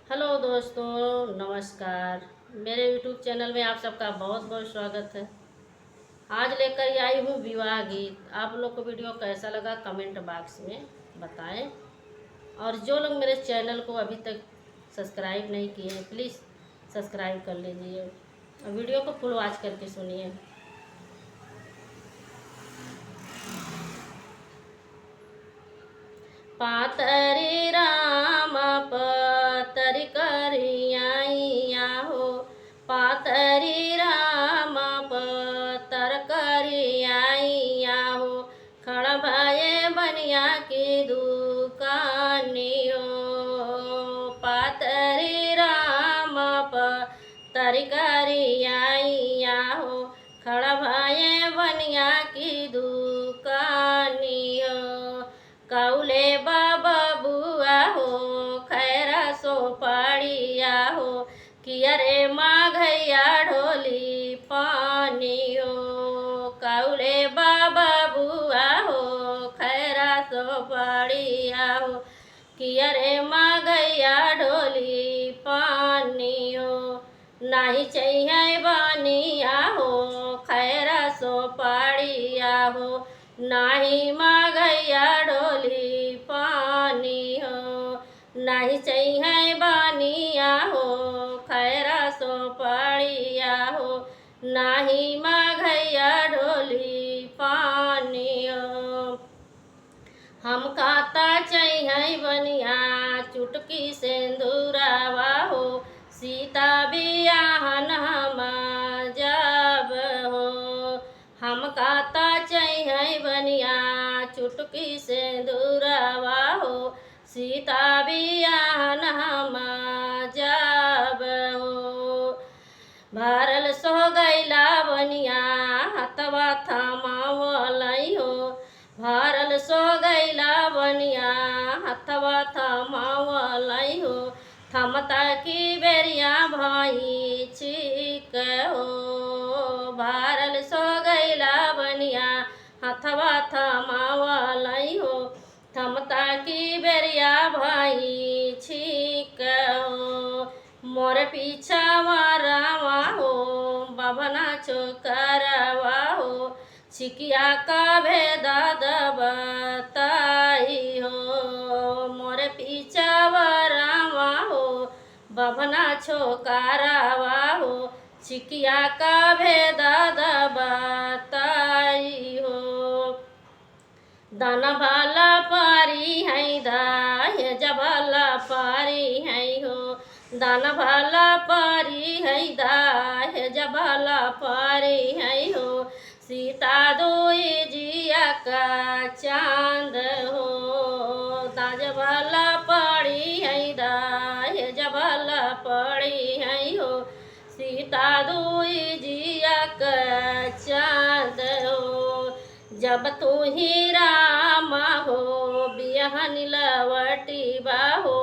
Hello दोस्तों, नमस्कार। मेरे यूट्यूब चैनल में आप सबका बहुत बहुत स्वागत है। आज लेकर आई हूँ विवाह गीत। आप लोग को वीडियो कैसा लगा कमेंट बॉक्स में बताएं। और जो लोग मेरे चैनल को अभी तक सब्सक्राइब नहीं किए हैं प्लीज़ सब्सक्राइब कर लीजिए और वीडियो को फुल वॉच करके सुनिए। पातरी राम पतरी करिया हो, पातरी राम पतर करिया हो, खड़ा भये बनिया की दुकानी हो। पातरी राम पतरी करिया हो, खड़ा भये बनिया की दुकानी हो। कौले बाबा बुआ हो, खैरा सो पड़िया हो, किया रे माघैया ढोली पानी हो। कौले बाबा बुआ हो, खैरा सो पड़िया हो, किया रे माघैया ढोली पानी हो। नहीं चाहिए बनिया हो, खैरा सो पड़िया हो, नाही माघैया ढोली पानी हो। नहीं चाहिए बनिया हो, खैरा सो पड़िया हो, नाही माघैया ढोली पानी हो। हम काता चाहिए बनिया चुटकी सिंदूरावा हो, सीता बियाहन हम जब हो। हम काता चाहिए बनिया चुटकी सिंदूरावा हो, सीता बियाहन हम जब हो। भरल सो गैला बनिया हथवा थमावलई हो, भरल सो गैला बनिया हथवा थमावलई हो, थमता की बेरिया भाई छिक हो। भरल सो गैला बनिया हथवा थमावलई हो, थमता की बेरिया भाई छिक हो। मोर पीछा मारावा हो, बभना छोकरवा हो, छिकिया का भेदा बताई हो। मोर पीछा मारावा हो, बभना छोकरवा हो, छिकिया का भेदा बताई हो। दाना भाला पारी है दाय जबाला पारी है हो, दाना भाला पारी है दाय जबाला पारी है हो, सीता दोई जिया का चांद हो। दाज भाला पारी है दाय जबाला पारी है हो, सीता दोई जिया का चांद हो। जब तू ही राम हो बियहन लवटी बाहो,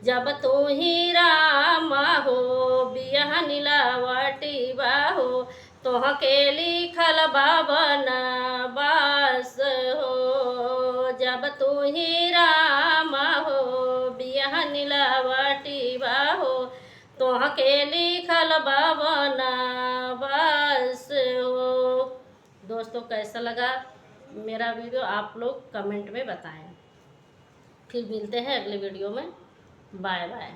जब तू ही राम हो बियहन लवटी बाहो, तोह के लिखल बाबन बास हो। जब तू ही राम हो बियहन लवटी बाहो, तोह के लिखल बाबन बास हो। दोस्तों, कैसा लगा मेरा वीडियो आप लोग कमेंट में बताएं। फिर मिलते हैं अगले वीडियो में। Bye bye.